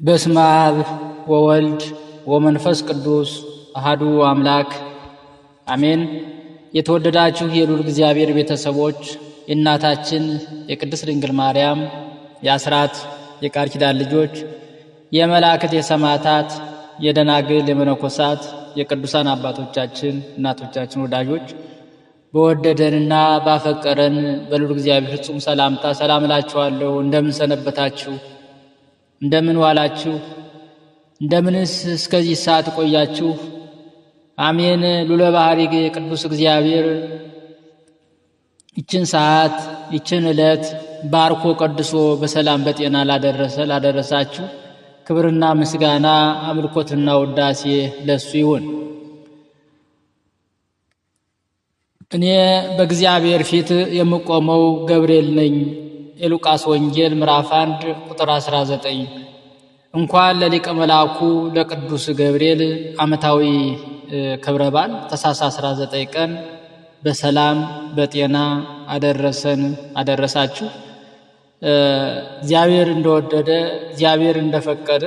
በስመ አብ ወወልድ ወመንፈስ ቅዱስ አሐዱ አምላክ አሜን። የተወደዳችሁ የልዑል እግዚአብሔር ቤተሰቦች የእናታችን የቅድስት ድንግል ማርያም የአስራት የቃል ኪዳን ልጆች የመላእክት የሰማዕታት የደናግል የመነኮሳት የቅዱሳን አባቶቻችን እናቶቻችን ወዳጆች በወደደንና ባፈቀረን በልዑል እግዚአብሔር ፍጹም ሰላምታ ሰላም እላችኋለሁ። እንደምን ሰነበታችሁ? እንደምን ዋላችሁ? እንደምንስ እስከዚህ ሰዓት ቆያችሁ? አሜን። ሉለ ባህሪ ቅዱስ እግዚአብሔር ይችን ሰዓት ይችን ዕለት ባርኮ ቀድሶ በሰላም በጤና ላደረሳችሁ ክብርና ምስጋና አምልኮትና ውዳሴ ለሱ ይሁን። እኔ በእግዚአብሔር ፊት የምቆመው ገብርኤል ነኝ። የሉቃስ ወንጌል ምዕራፍ 1 ቁጥር 19። እንኳን ለሊቀ መልአኩ ለቅዱስ ገብርኤል ዓመታዊ ክብረ በዓል ታኅሳስ 19 ቀን በሰላም በጤና አደረሰን አደረሳችሁ። እግዚአብሔር እንደወደደ እግዚአብሔር እንደፈቀደ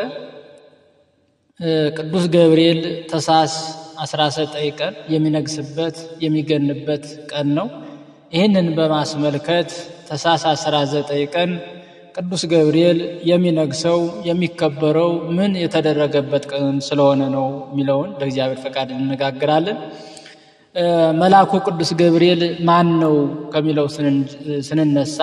ቅዱስ ገብርኤል ታኅሳስ 19 ቀን የሚነግስበት የሚገንበት ቀን ነው። ይህንን በማስመልከት ታኅሳስ 19 ቀን ቅዱስ ገብርኤል የሚነግሰው የሚከበረው ምን የተደረገበት ቀን ስለሆነ ነው የሚለውን ለእግዚአብሔር ፈቃድ እንነጋገራለን። መልአኩ ቅዱስ ገብርኤል ማን ነው ከሚለው ስንነሳ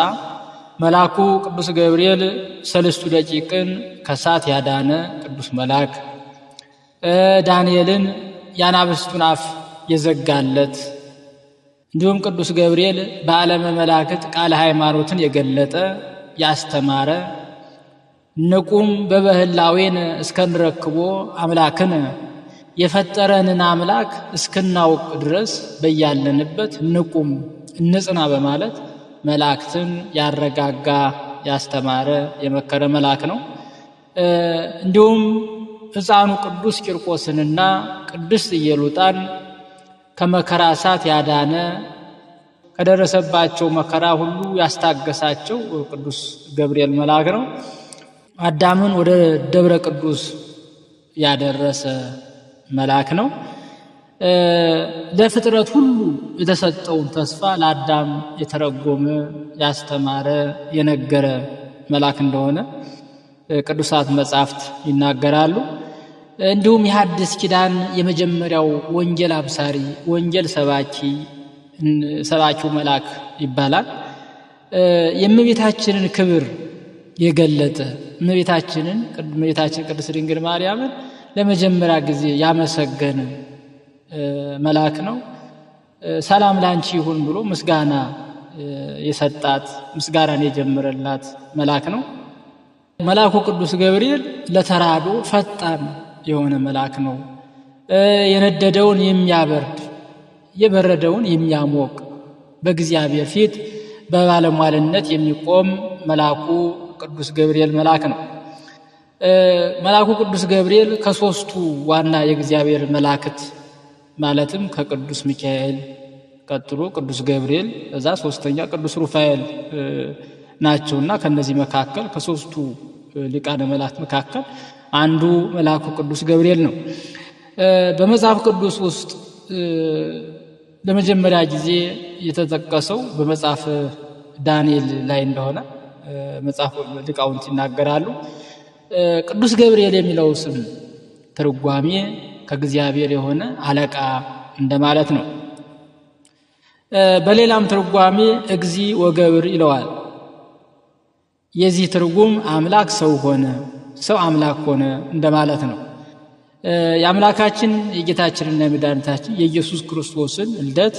መልአኩ ቅዱስ ገብርኤል ሰለስቱ ደቂቅን ከእሳት ያዳነ ቅዱስ መልአክ፣ ዳንኤልን የአናብስቱን አፍ የዘጋለት፣ እንዲሁም ቅዱስ ገብርኤል በዓለመ መላእክት ቃለ ሃይማኖትን የገለጠ ያስተማረ፣ ንቁም በበህላዌን እስከንረክቦ አምላክን የፈጠረንን አምላክ እስክናውቅ ድረስ በያለንበት ንቁም እንጽና በማለት መላእክትን ያረጋጋ ያስተማረ የመከረ መልአክ ነው። እንዲሁም ሕፃኑ ቅዱስ ቂርቆስንና ቅድስት ኢየሉጣን ከመከራ እሳት ያዳነ ከደረሰባቸው መከራ ሁሉ ያስታገሳቸው ቅዱስ ገብርኤል መልአክ ነው። አዳምን ወደ ደብረ ቅዱስ ያደረሰ መልአክ ነው። ለፍጥረት ሁሉ የተሰጠውን ተስፋ ለአዳም የተረጎመ ያስተማረ የነገረ መልአክ እንደሆነ ቅዱሳት መጻሕፍት ይናገራሉ። እንዲሁም የሐዲስ ኪዳን የመጀመሪያው ወንጌል አብሳሪ ወንጌል ሰባኪው መልአክ ይባላል። የእመቤታችንን ክብር የገለጠ እመቤታችን ቅድስት ድንግል ማርያምን ለመጀመሪያ ጊዜ ያመሰገነ መልአክ ነው። ሰላም ላንቺ ይሁን ብሎ ምስጋና የሰጣት ምስጋናን የጀመረላት መልአክ ነው። መልአኩ ቅዱስ ገብርኤል ለተራድኦ ፈጣን የሆነ መልአክ ነው። የነደደውን የሚያበርድ የበረደውን የሚያሞቅ በእግዚአብሔር ፊት በባለሟልነት የሚቆም መልአኩ ቅዱስ ገብርኤል መልአክ ነው። መልአኩ ቅዱስ ገብርኤል ከሦስቱ ዋና የእግዚአብሔር መላእክት ማለትም ከቅዱስ ሚካኤል ቀጥሎ ቅዱስ ገብርኤል እዛ ሶስተኛ ቅዱስ ሩፋኤል ናቸውና ከነዚህ መካከል ከሦስቱ ሊቃነ መላእክት መካከል አንዱ መልአኩ ቅዱስ ገብርኤል ነው። በመጽሐፍ ቅዱስ ውስጥ ለመጀመሪያ ጊዜ የተጠቀሰው በመጽሐፍ ዳንኤል ላይ እንደሆነ መጽሐፍ ሊቃውንት ይናገራሉ። ቅዱስ ገብርኤል የሚለው ስም ትርጓሜ ከእግዚአብሔር የሆነ አለቃ እንደማለት ነው። በሌላም ትርጓሜ እግዚ ወገብር ይለዋል። የዚህ ትርጉም አምላክ ሰው ሆነ፣ ሰው አምላክ ሆነ እንደማለት ነው። የአምላካችን የጌታችንና የመድኃኒታችን የኢየሱስ ክርስቶስን ልደት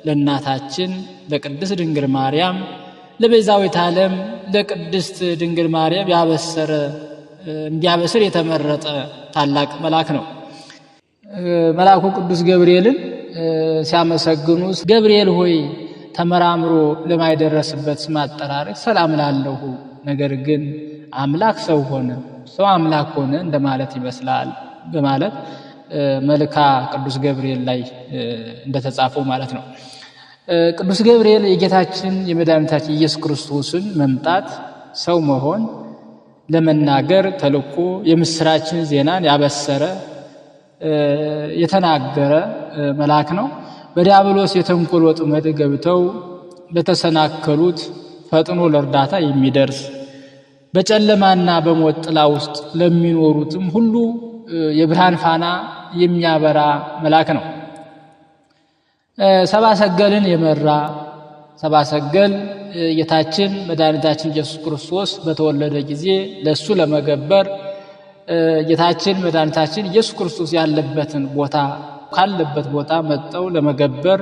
ለእናታችን ለቅድስት ድንግል ማርያም ለቤዛዊተ ዓለም ለቅድስት ድንግል ማርያም እንዲያበስር የተመረጠ ታላቅ መልአክ ነው። መልአኩ ቅዱስ ገብርኤልን ሲያመሰግኑ ገብርኤል ሆይ ተመራምሮ ለማይደረስበት ስም አጠራርህ ሰላም ላለሁ፣ ነገር ግን አምላክ ሰው ሆነ ሰው አምላክ ሆነ እንደማለት ይመስላል በማለት መልካ ቅዱስ ገብርኤል ላይ እንደተጻፈው ማለት ነው። ቅዱስ ገብርኤል የጌታችን የመድኃኒታችን ኢየሱስ ክርስቶስን መምጣት ሰው መሆን ለመናገር ተልኮ የምስራችን ዜናን ያበሰረ የተናገረ መልአክ ነው። በዲያብሎስ የተንኮል ወጥመድ ገብተው ለተሰናከሉት ፈጥኖ ለእርዳታ የሚደርስ በጨለማና በሞት ጥላ ውስጥ ለሚኖሩትም ሁሉ የብርሃን ፋና የሚያበራ መልአክ ነው። ሰብአ ሰገልን የመራ ሰብአ ሰገል ጌታችን መድኃኒታችን ኢየሱስ ክርስቶስ በተወለደ ጊዜ ለሱ ለመገበር ጌታችን መድኃኒታችን ኢየሱስ ክርስቶስ ያለበትን ቦታ ካለበት ቦታ መጥተው ለመገበር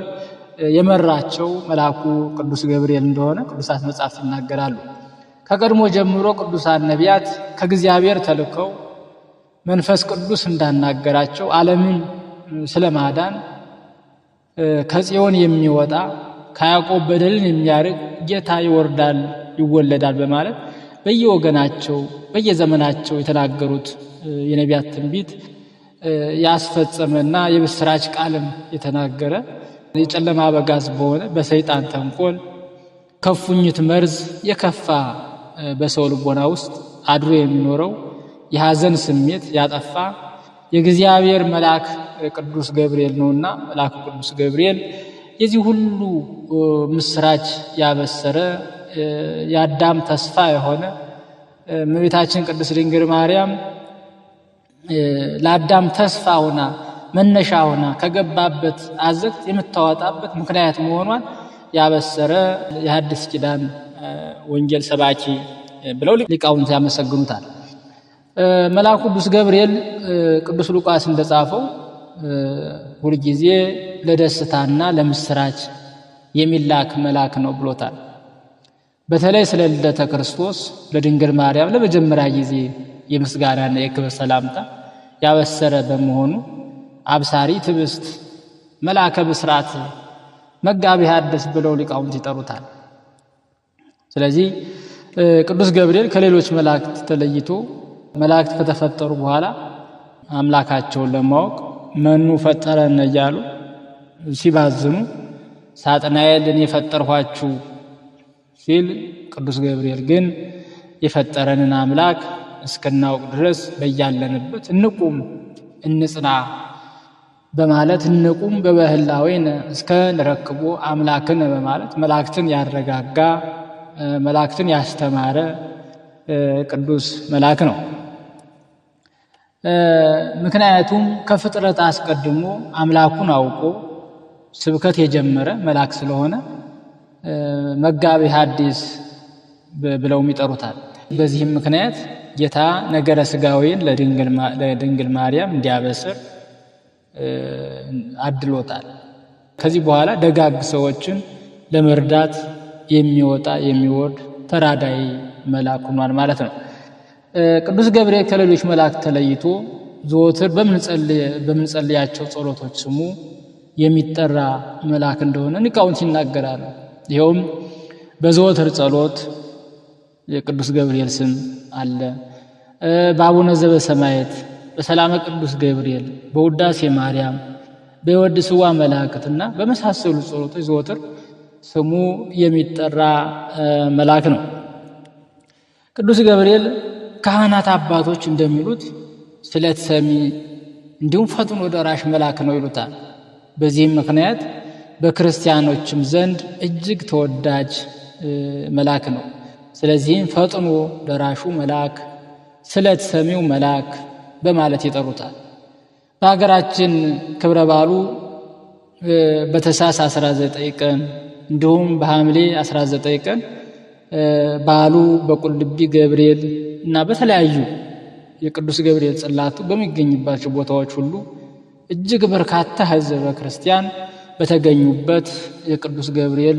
የመራቸው መልአኩ ቅዱስ ገብርኤል እንደሆነ ቅዱሳት መጻሕፍት ይናገራሉ። ከቀድሞ ጀምሮ ቅዱሳን ነቢያት ከእግዚአብሔር ተልከው መንፈስ ቅዱስ እንዳናገራቸው ዓለምን ስለማዳን ከጽዮን የሚወጣ ከያዕቆብ በደልን የሚያርቅ ጌታ ይወርዳል ይወለዳል በማለት በየወገናቸው በየዘመናቸው የተናገሩት የነቢያት ትንቢት ያስፈጸመና የብስራች ቃልም የተናገረ የጨለማ አበጋዝ በሆነ በሰይጣን ተንኮል ከፉኝት መርዝ የከፋ በሰው ልቦና ውስጥ አድሮ የሚኖረው የሐዘን ስሜት ያጠፋ የእግዚአብሔር መልአክ ቅዱስ ገብርኤል ነውና መልአኩ ቅዱስ ገብርኤል የዚህ ሁሉ ምስራች ያበሰረ የአዳም ተስፋ የሆነ እመቤታችን ቅድስት ድንግል ማርያም ለአዳም ተስፋ ሆና መነሻ ሆና ከገባበት አዘቅት የምታወጣበት ምክንያት መሆኗን ያበሰረ የሐዲስ ኪዳን ወንጌል ሰባኪ ብለው ሊቃውንት ያመሰግኑታል። መልአኩ ቅዱስ ገብርኤል ቅዱስ ሉቃስ እንደጻፈው ሁልጊዜ ለደስታና ለምስራች የሚላክ መልአክ ነው ብሎታል። በተለይ ስለ ልደተ ክርስቶስ ለድንግል ማርያም ለመጀመሪያ ጊዜ የምስጋናና የክብር ሰላምታ ያበሰረ በመሆኑ አብሳሪ ትብስት መልአከ ብስራት መጋቢ ሐዲስ ብለው ሊቃውንት ይጠሩታል። ስለዚህ ቅዱስ ገብርኤል ከሌሎች መላእክት ተለይቶ መላእክት ከተፈጠሩ በኋላ አምላካቸውን ለማወቅ መኑ ፈጠረን እያሉ ሲባዝኑ ሳጥናኤል እኔ ፈጠርኋችሁ ሲል ቅዱስ ገብርኤል ግን የፈጠረንን አምላክ እስከናውቅ ድረስ በያለንበት እንቁም እንጽና በማለት እንቁም በበህላዌን እስከ ንረክቦ አምላክን በማለት መላእክትን ያረጋጋ መላእክትን ያስተማረ ቅዱስ መልአክ ነው። ምክንያቱም ከፍጥረት አስቀድሞ አምላኩን አውቆ ስብከት የጀመረ መልአክ ስለሆነ መጋቢ ሐዲስ ብለውም ይጠሩታል። በዚህም ምክንያት ጌታ ነገረ ሥጋዌን ለድንግል ማርያም እንዲያበስር አድሎታል። ከዚህ በኋላ ደጋግ ሰዎችን ለመርዳት የሚወጣ የሚወርድ ተራዳይ መልአክ ሆኗል ማለት ነው። ቅዱስ ገብርኤል ከሌሎች መላእክት ተለይቶ ዘወትር በምንጸልያቸው ጸሎቶች ስሙ የሚጠራ መልአክ እንደሆነ ሊቃውንት ይናገራሉ። ይኸውም በዘወትር ጸሎት የቅዱስ ገብርኤል ስም አለ። በአቡነ ዘበሰማያት በሰላመ ቅዱስ ገብርኤል በውዳሴ ማርያም በወድስዋ መላእክትና በመሳሰሉ ጸሎቶች ዘወትር ስሙ የሚጠራ መልአክ ነው። ቅዱስ ገብርኤል ካህናት አባቶች እንደሚሉት ስለት ሰሚ እንዲሁም ፈጥኖ ደራሽ መልአክ ነው ይሉታል። በዚህም ምክንያት በክርስቲያኖችም ዘንድ እጅግ ተወዳጅ መልአክ ነው። ስለዚህም ፈጥኖ ደራሹ መልአክ፣ ስለት ሰሚው መልአክ በማለት ይጠሩታል። በሀገራችን ክብረ በዓሉ በታኅሳስ 19 ቀን እንዲሁም በሐምሌ 19 ቀን በዓሉ በቁልቢ ገብርኤል እና በተለያዩ የቅዱስ ገብርኤል ጽላቱ በሚገኝባቸው ቦታዎች ሁሉ እጅግ በርካታ ሕዝበ ክርስቲያን በተገኙበት የቅዱስ ገብርኤል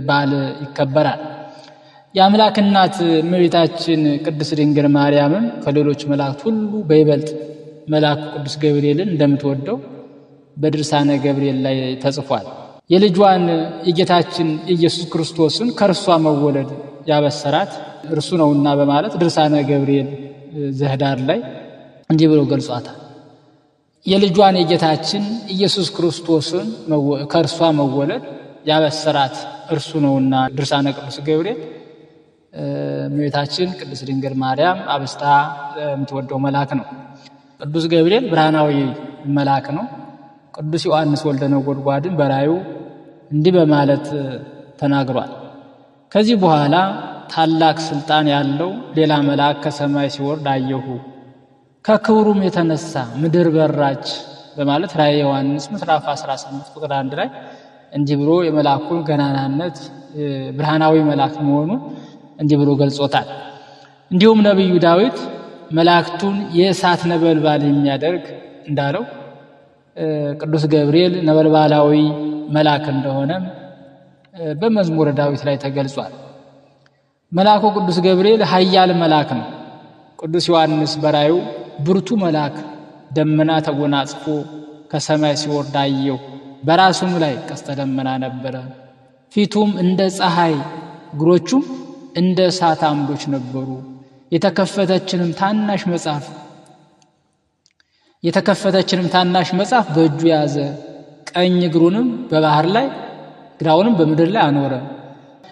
በዓል ይከበራል። የአምላክ እናት እመቤታችን ቅድስት ድንግል ማርያምም ከሌሎች መላእክት ሁሉ በይበልጥ መልአኩ ቅዱስ ገብርኤልን እንደምትወደው በድርሳነ ገብርኤል ላይ ተጽፏል። የልጇን የጌታችን ኢየሱስ ክርስቶስን ከእርሷ መወለድ ያበሰራት እርሱ ነውና በማለት ድርሳነ ገብርኤል ዘኅዳር ላይ እንዲህ ብሎ ገልጿታል። የልጇን የጌታችን ኢየሱስ ክርስቶስን ከእርሷ መወለድ ያበሰራት እርሱ ነውና ድርሳነ ቅዱስ ገብርኤል እመቤታችን ቅድስት ድንግል ማርያም አብስታ የምትወደው መልአክ ነው። ቅዱስ ገብርኤል ብርሃናዊ መልአክ ነው። ቅዱስ ዮሐንስ ወልደ ነጎድጓድን በራእዩ እንዲህ በማለት ተናግሯል። ከዚህ በኋላ ታላቅ ስልጣን ያለው ሌላ መልአክ ከሰማይ ሲወርድ አየሁ፣ ከክብሩም የተነሳ ምድር በራች በማለት ራእየ ዮሐንስ ምዕራፍ 18 ቁጥር 1 ላይ እንዲህ ብሎ የመልአኩን ገናናነት ብርሃናዊ መልአክ መሆኑን እንዲህ ብሎ ገልጾታል። እንዲሁም ነቢዩ ዳዊት መላእክቱን የእሳት ነበልባል የሚያደርግ እንዳለው ቅዱስ ገብርኤል ነበልባላዊ መልአክ እንደሆነ በመዝሙረ ዳዊት ላይ ተገልጿል። መልአኩ ቅዱስ ገብርኤል ኃያል መልአክ ነው። ቅዱስ ዮሐንስ በራእዩ ብርቱ መልአክ ደመና ተጎናጽፎ ከሰማይ ሲወርድ አየሁ፣ በራሱም ላይ ቀስተ ደመና ነበረ፣ ፊቱም እንደ ፀሐይ፣ እግሮቹም እንደ እሳት አምዶች ነበሩ። የተከፈተችንም ታናሽ መጽሐፍ በእጁ ያዘ፣ ቀኝ እግሩንም በባህር ላይ ግራውንም በምድር ላይ አኖረ፣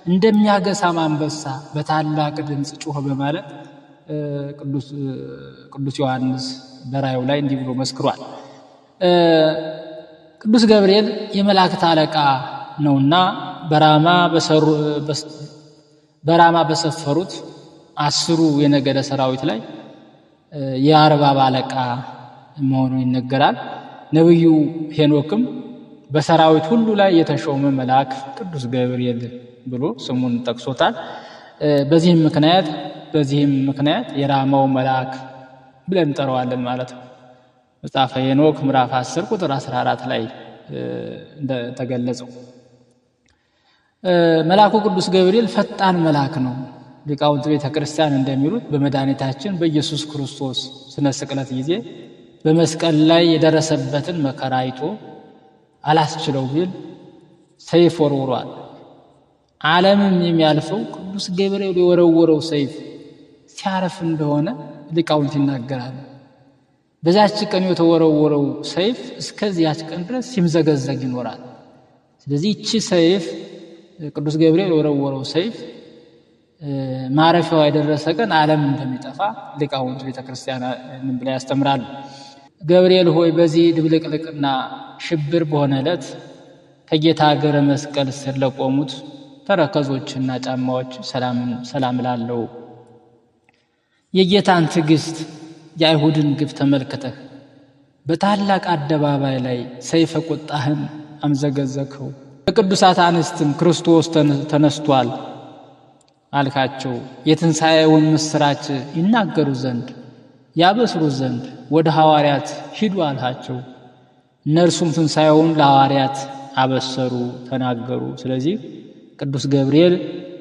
እንደሚያገሳም አንበሳ በታላቅ ድምፅ ጮኸ በማለት ቅዱስ ዮሐንስ በራእዩ ላይ እንዲህ ብሎ መስክሯል። ቅዱስ ገብርኤል የመላእክት አለቃ ነውና በራማ በሰፈሩት 10 የነገደ ሰራዊት ላይ የአርባብ አለቃ መሆኑ ይነገራል። ነብዩ ሄኖክም በሰራዊት ሁሉ ላይ የተሾመ መልአክ ቅዱስ ገብርኤል ብሎ ስሙን ጠቅሶታል። በዚህም ምክንያት የራማው መልአክ ብለን እንጠራዋለን ማለት ነው። መጽሐፈ ሄኖክ ምዕራፍ 10 ቁጥር 14 ላይ እንደተገለጸው መልአኩ ቅዱስ ገብርኤል ፈጣን መልአክ ነው። ሊቃውንት ቤተ ክርስቲያን እንደሚሉት በመድኃኒታችን በኢየሱስ ክርስቶስ ስነ ስቅለት ጊዜ በመስቀል ላይ የደረሰበትን መከራ አይቶ አላስችለው ቢል ሰይፍ ወርውሯል። ዓለምም የሚያልፈው ቅዱስ ገብርኤል የወረወረው ሰይፍ ሲያርፍ እንደሆነ ሊቃውንት ይናገራሉ። በዛች ቀን የተወረወረው ሰይፍ እስከዚያች ቀን ድረስ ሲምዘገዘግ ይኖራል። ስለዚህ እቺ ሰይፍ ቅዱስ ገብርኤል የወረወረው ሰይፍ ማረፊያው የደረሰ ቀን ዓለም እንደሚጠፋ ሊቃውንት ቤተክርስቲያን ብለው ያስተምራሉ። ገብርኤል ሆይ በዚህ ድብልቅልቅና ሽብር በሆነ ዕለት ከጌታ እግረ መስቀል ስር ለቆሙት ተረከዞችና ጫማዎች ሰላም ላለው የጌታን ትዕግስት የአይሁድን ግፍ ተመልክተህ በታላቅ አደባባይ ላይ ሰይፈ ቁጣህን አምዘገዘከው። በቅዱሳት አንስትም ክርስቶስ ተነስቷል አልካቸው። የትንሣኤውን ምስራች ይናገሩ ዘንድ ያበስሩ ዘንድ ወደ ሐዋርያት ሂዱ አልሃቸው። እነርሱም ትንሣኤውን ለሐዋርያት አበሰሩ፣ ተናገሩ። ስለዚህ ቅዱስ ገብርኤል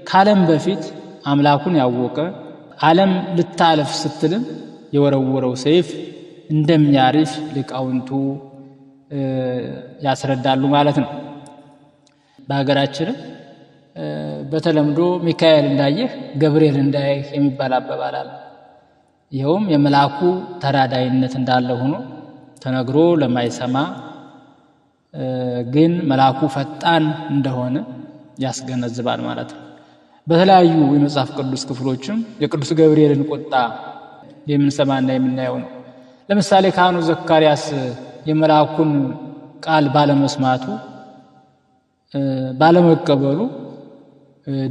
ከዓለም በፊት አምላኩን ያወቀ ዓለም ልታለፍ ስትልም የወረወረው ሰይፍ እንደሚያርፍ ሊቃውንቱ ያስረዳሉ ማለት ነው። በሀገራችን በተለምዶ ሚካኤል እንዳየህ ገብርኤል እንዳየህ የሚባል አባባል አለ። ይኸውም የመልአኩ ተራዳይነት እንዳለ ሆኖ ተነግሮ ለማይሰማ ግን መልአኩ ፈጣን እንደሆነ ያስገነዝባል ማለት ነው። በተለያዩ የመጽሐፍ ቅዱስ ክፍሎችም የቅዱስ ገብርኤልን ቁጣ የምንሰማና የምናየው ነው። ለምሳሌ ካህኑ ዘካርያስ የመልአኩን ቃል ባለመስማቱ ባለመቀበሉ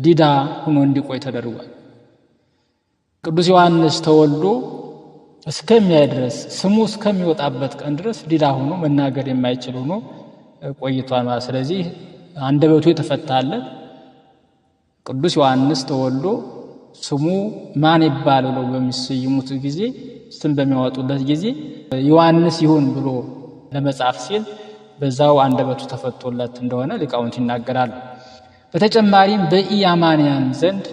ዲዳ ሆኖ እንዲቆይ ተደርጓል። ቅዱስ ዮሐንስ ተወልዶ እስከሚያይ ድረስ ስሙ እስከሚወጣበት ቀን ድረስ ዲዳ ሆኖ መናገር የማይችል ሆኖ ቆይቷል ማለት። ስለዚህ አንደበቱ የተፈታለት ቅዱስ ዮሐንስ ተወልዶ ስሙ ማን ይባል ብለው በሚሰይሙት ጊዜ ስም በሚያወጡለት ጊዜ ዮሐንስ ይሁን ብሎ ለመጻፍ ሲል በዛው አንደበቱ ተፈቶለት እንደሆነ ሊቃውንት ይናገራሉ። በተጨማሪም በኢአማንያን ዘንድ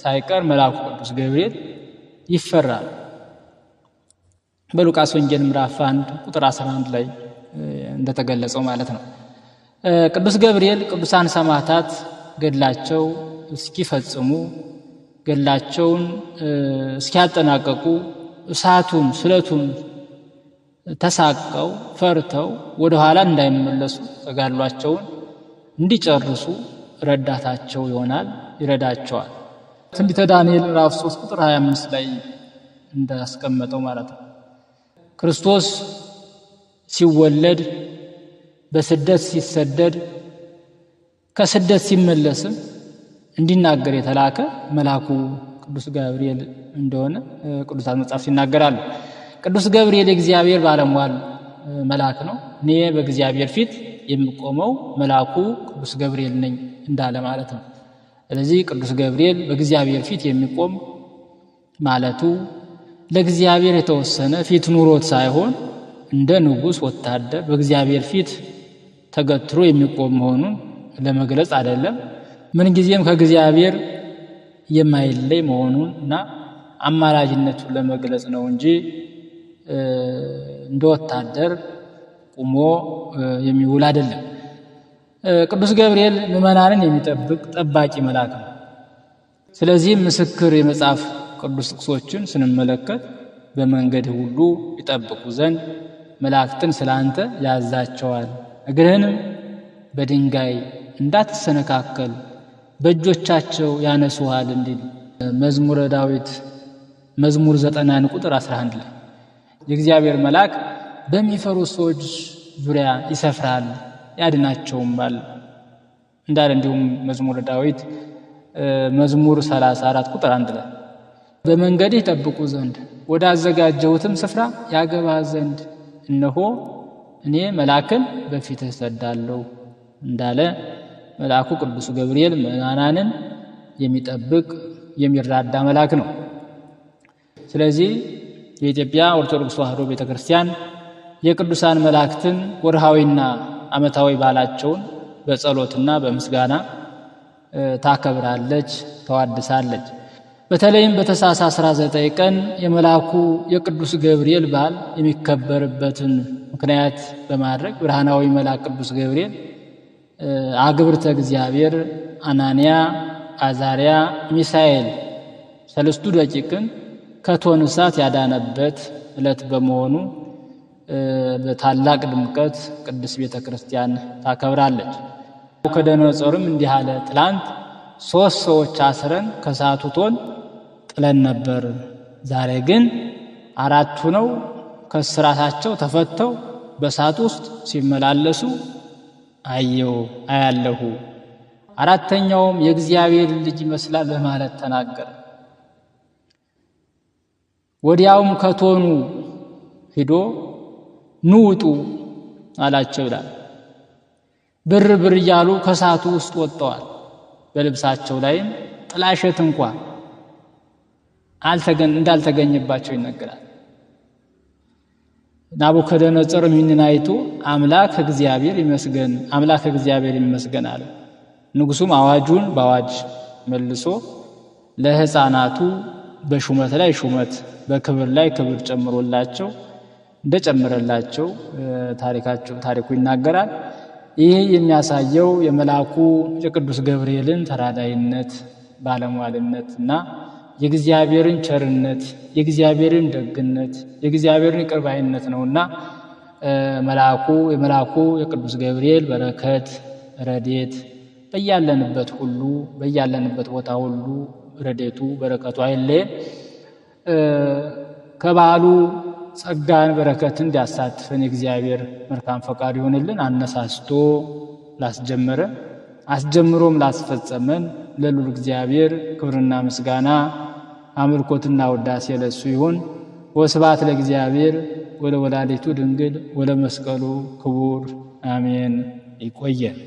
ሳይቀር መልአኩ ቅዱስ ገብርኤል ይፈራል። በሉቃስ ወንጌል ምዕራፍ 1 ቁጥር 11 ላይ እንደተገለጸው ማለት ነው። ቅዱስ ገብርኤል ቅዱሳን ሰማዕታት ገድላቸው እስኪፈጽሙ ገድላቸውን እስኪያጠናቀቁ እሳቱን ስለቱን ተሳቀው ፈርተው ወደ ኋላ እንዳይመለሱ ተጋድሏቸውን እንዲጨርሱ ረዳታቸው ይሆናል፣ ይረዳቸዋል። ትንቢተ ዳንኤል ምዕራፍ 3 ቁጥር 25 ላይ እንዳስቀመጠው ማለት ነው። ክርስቶስ ሲወለድ በስደት ሲሰደድ ከስደት ሲመለስም እንዲናገር የተላከ መልአኩ ቅዱስ ገብርኤል እንደሆነ ቅዱሳት መጻሕፍት ይናገራሉ። ቅዱስ ገብርኤል የእግዚአብሔር ባለሟል መልአክ ነው። እኔ በእግዚአብሔር ፊት የምቆመው መልአኩ ቅዱስ ገብርኤል ነኝ እንዳለ ማለት ነው። ስለዚህ ቅዱስ ገብርኤል በእግዚአብሔር ፊት የሚቆም ማለቱ ለእግዚአብሔር የተወሰነ ፊት ኑሮት ሳይሆን እንደ ንጉሥ ወታደር በእግዚአብሔር ፊት ተገትሮ የሚቆም መሆኑን ለመግለጽ አይደለም። ምንጊዜም ከእግዚአብሔር የማይለይ መሆኑን እና አማላጅነቱን ለመግለጽ ነው እንጂ እንደ ወታደር ቁሞ የሚውል አይደለም። ቅዱስ ገብርኤል ምዕመናንን የሚጠብቅ ጠባቂ መልአክ ነው። ስለዚህ ምስክር የመጽሐፍ ቅዱስ ጥቅሶችን ስንመለከት በመንገድ ሁሉ ይጠብቁ ዘንድ መላእክትን ስላንተ ያዛቸዋል፣ እግርህንም በድንጋይ እንዳትሰነካከል በእጆቻቸው ያነሱሃል እንዲል መዝሙረ ዳዊት መዝሙር 90 ቁጥር 11 ላይ የእግዚአብሔር መልአክ በሚፈሩ ሰዎች ዙሪያ ይሰፍራል ያድናቸውማል እንዳለ እንዲሁም መዝሙረ ዳዊት መዝሙር 34 ቁጥር 1 ላይ በመንገድ ይጠብቁ ዘንድ ወደ አዘጋጀሁትም ስፍራ ያገባ ዘንድ እነሆ እኔ መልአክን በፊትህ እሰዳለሁ እንዳለ መልአኩ ቅዱስ ገብርኤል ምዕመናንን የሚጠብቅ የሚራዳ መልአክ ነው። ስለዚህ የኢትዮጵያ ኦርቶዶክስ ተዋሕዶ ቤተክርስቲያን የቅዱሳን መላእክትን ወርሃዊና ዓመታዊ በዓላቸውን በጸሎትና በምስጋና ታከብራለች፣ ተዋድሳለች። በተለይም በታኅሳስ 19 ቀን የመልአኩ የቅዱስ ገብርኤል በዓል የሚከበርበትን ምክንያት በማድረግ ብርሃናዊ መልአክ ቅዱስ ገብርኤል አግብርተ እግዚአብሔር አናንያ፣ አዛርያ፣ ሚሳኤል ሰለስቱ ደቂቅን ከእቶነ እሳት ያዳነበት ዕለት በመሆኑ በታላቅ ድምቀት ቅድስት ቤተ ክርስቲያን ታከብራለች። ናቡከደነፆርም እንዲህ አለ፣ ትላንት 3 ሰዎች አስረን ከእሳቱ እቶን ጥለን ነበር፣ ዛሬ ግን 4 ሆነው ከእስራታቸው ተፈተው በእሳት ውስጥ ሲመላለሱ አያለሁ። 4ተኛውም የእግዚአብሔር ልጅ ይመስላል በማለት ተናገረ። ወዲያውም ከእቶኑ ሂዶ ኑ ውጡ አላቸው ይላል። ብር ብር እያሉ ከእሳቱ ውስጥ ወጥተዋል። በልብሳቸው ላይም ጥላሸት እንኳን እንዳልተገኘባቸው ይነገራል። ናቡከደነፆር ይህንን አይቶ አምላክ እግዚአብሔር ይመስገን አለ። ንጉሡም አዋጁን በአዋጅ መልሶ ለሕፃናቱ በሹመት ላይ ሹመት በክብር ላይ ክብር ጨምሮላቸው እንደጨመረላቸው ታሪኩ ይናገራል። ይህ የሚያሳየው የመልአኩ የቅዱስ ገብርኤልን ተራዳይነት ባለሟልነትና የእግዚአብሔርን ቸርነት፣ የእግዚአብሔርን ደግነት፣ የእግዚአብሔርን ይቅር ባይነት ነውና የመልአኩ የቅዱስ ገብርኤል በረከት ረድኤት በያለንበት ቦታ ሁሉ ረድኤቱ በረከቱ አይለየን። ከበዓሉ ጸጋን በረከትን እንዲያሳትፈን የእግዚአብሔር መልካም ፈቃድ ይሆንልን። አነሳስቶ ላስጀመረን አስጀምሮም ላስፈጸመን ለልዑል እግዚአብሔር ክብርና ምስጋና አምልኮትና ውዳሴ ለእሱ ይሁን። ወስብሐት ለእግዚአብሔር ወለወላዲቱ ድንግል ወለመስቀሉ ክቡር አሜን። ይቆየን።